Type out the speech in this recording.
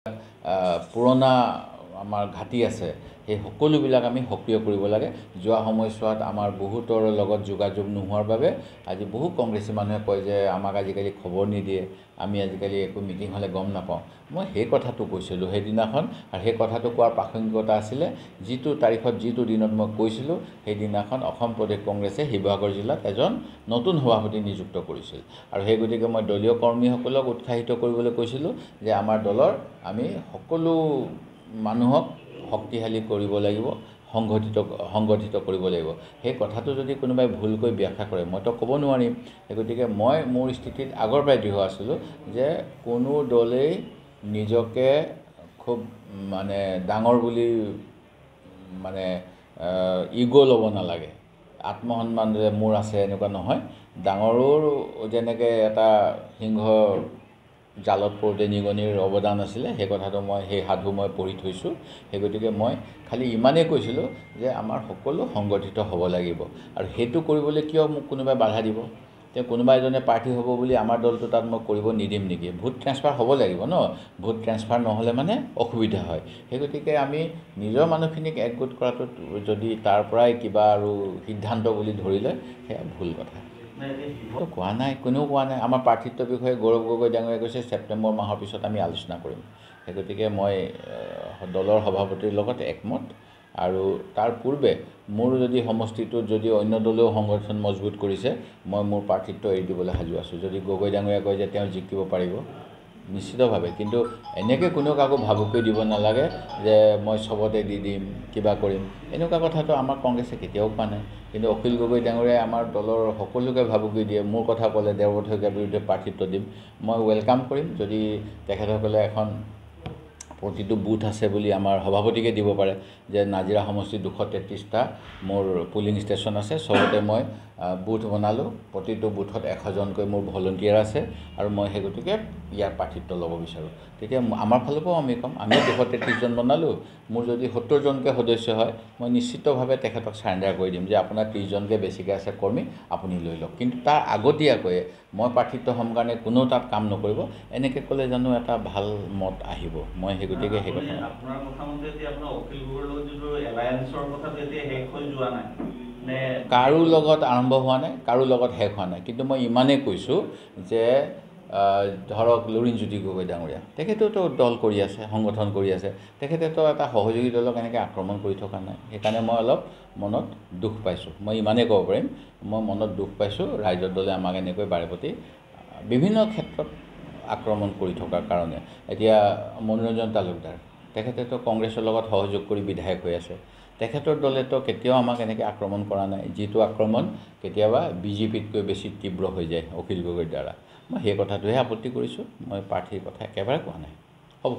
পুৰণা আমাৰ ঘাটি আছে সেই সকলোবিলাক আমি সক্ৰিয় কৰিব লাগে। যোৱা সময়ছোৱাত আমাৰ বহুতৰ লগত যোগাযোগ নোহোৱাৰ বাবে আজি বহু কংগ্ৰেছী মানুহে কয় যে আমাক আজিকালি খবৰ নিদিয়ে, আমি আজিকালি একো মিটিং হ'লে গম নাপাওঁ। মই সেই কথাটো কৈছিলোঁ সেইদিনাখন, আৰু সেই কথাটো কোৱাৰ প্ৰাসংগিকতা আছিলে যিটো তাৰিখত যিটো দিনত মই কৈছিলোঁ সেইদিনাখন অসম প্ৰদেশ কংগ্ৰেছে শিৱসাগৰ জিলাত এজন নতুন সভাপতি নিযুক্ত কৰিছিল। আৰু সেই গতিকে মই দলীয় কৰ্মীসকলক উৎসাহিত কৰিবলৈ কৈছিলোঁ যে আমাৰ দলৰ আমি সকলো মানুহক শক্তিশালী কৰিব লাগিব, সংগঠিত কৰিব লাগিব। সেই কথাটো যদি কোনোবাই ভুলকৈ ব্যাখ্যা কৰে মইতো ক'ব নোৱাৰিম। সেই গতিকে মই মোৰ স্থিতিত আগৰ পৰাই দৃঢ় আছিলোঁ যে কোনো দলেই নিজকে খুব ডাঙৰ বুলি ইগ' ল'ব নালাগে। আত্মসন্মান যে মোৰ আছে এনেকুৱা নহয়। ডাঙৰো যেনেকৈ এটা সিংহ জালত পৰোঁতে নিগনিৰ অৱদান আছিলে, সেই কথাটো সেই সাধু মই পঢ়ি থৈছোঁ। সেই গতিকে মই খালি ইমানেই কৈছিলোঁ যে আমাৰ সকলো সংগঠিত হ'ব লাগিব। আৰু সেইটো কৰিবলৈ কিয় মোক কোনোবাই বাধা দিব? কোনোবা এজনে প্ৰাৰ্থী হ'ব বুলি আমাৰ দলটো তাত মই কৰিব নিদিম নেকি? ভোট ট্ৰেন্সফাৰ হ'ব লাগিব ন? ভোট ট্ৰেন্সফাৰ নহ'লে অসুবিধা হয়। সেই গতিকে আমি নিজৰ মানুহখিনিক একগোট কৰাটোত যদি তাৰ পৰাই কিবা আৰু সিদ্ধান্ত বুলি ধৰিলে সেয়া ভুল কথা। কোৱা নাই, কোনেও কোৱা নাই। আমাৰ প্ৰাৰ্থিত্বৰ বিষয়ে গৌৰৱ গগৈ ডাঙৰীয়াই কৈছে ছেপ্টেম্বৰ মাহৰ পিছত আমি আলোচনা কৰিম। সেই গতিকে মই দলৰ সভাপতিৰ লগত একমত। আৰু তাৰ পূৰ্বে মোৰ যদি সমষ্টিটোত যদি অন্য দলেও সংগঠন মজবুত কৰিছে মই মোৰ প্ৰাৰ্থিত্ব এৰি দিবলৈ সাজু আছোঁ। যদি গগৈ ডাঙৰীয়াই কয় যে তেওঁ জিকিব পাৰিব নিশ্চিতভাৱে, কিন্তু এনেকৈ কোনেও কাকো ভাবুকি দিব নালাগে যে মই চবতে দি দিম, কিবা কৰিম। এনেকুৱা কথাটো আমাৰ কংগ্ৰেছে কেতিয়াও কোৱা নাই। কিন্তু অখিল গগৈ ডাঙৰীয়াই আমাৰ দলৰ সকলোকে ভাবুকি দিয়ে। মোৰ কথা ক'লে দেৱব্ৰত শইকীয়াৰ বিৰুদ্ধে প্ৰাৰ্থিত্ব দিম। মই ৱেলকাম কৰিম যদি তেখেতসকলে এখন প্ৰতিটো বুথ আছে বুলি আমাৰ সভাপতিকে দিব পাৰে যে নাজিৰা সমষ্টিত 233টা মোৰ পুলিং ষ্টেচন আছে, চবতে মই বুথ বনালোঁ, প্ৰতিটো বুথত 100জনকৈ মোৰ ভলণ্টিয়াৰ আছে আৰু মই সেই গতিকে ইয়াৰ প্ৰাৰ্থিত্ব ল'ব বিচাৰোঁ। তেতিয়া আমাৰ ফালৰ পৰাও আমি ক'ম আমি 233জন বনালোঁ, মোৰ যদি 70জনকৈ সদস্য হয় মই নিশ্চিতভাৱে তেখেতক চাৰেণ্ডাৰ কৰি দিম যে আপোনাৰ 30জনকৈ বেছিকৈ আছে কৰ্মী, আপুনি লৈ লওক। কিন্তু তাৰ আগতীয়াকৈয়ে মই প্ৰাৰ্থিত্ব হ'ম কাৰণে কোনেও তাত কাম নকৰিব, এনেকৈ ক'লে জানো এটা ভাল মত আহিব? মই সেই গতিকে সেই কথা কাৰো লগত আৰম্ভ হোৱা নাই, কাৰো লগত শেষ হোৱা নাই। কিন্তু মই ইমানেই কৈছোঁ যে ধৰক লুৰিণজ্যোতি গগৈ ডাঙৰীয়া তেখেতেওতো দল কৰি আছে, সংগঠন কৰি আছে, তেখেতেতো এটা সহযোগী দলক এনেকৈ আক্ৰমণ কৰি থকা নাই। সেইকাৰণে মই অলপ মনত দুখ পাইছোঁ। মই ইমানেই ক'ব পাৰিম, মই মনত দুখ পাইছোঁ ৰাইজৰ দলে আমাক এনেকৈ বাৰেপতি বিভিন্ন ক্ষেত্ৰত আক্ৰমণ কৰি থকাৰ কাৰণে। এতিয়া মনোৰঞ্জন তালুকদাৰ তেখেতেতো কংগ্ৰেছৰ লগত সহযোগ কৰি বিধায়ক হৈ আছে, তেখেতৰ দলেতো কেতিয়াও আমাক এনেকৈ আক্ৰমণ কৰা নাই। যিটো আক্ৰমণ কেতিয়াবা বিজেপিতকৈ বেছি তীব্ৰ হৈ যায় অখিল গগৈৰ দ্বাৰা। মই সেই কথাটোহে আপত্তি কৰিছোঁ, মই প্ৰাৰ্থীৰ কথা একেবাৰে কোৱা নাই। হ'ব।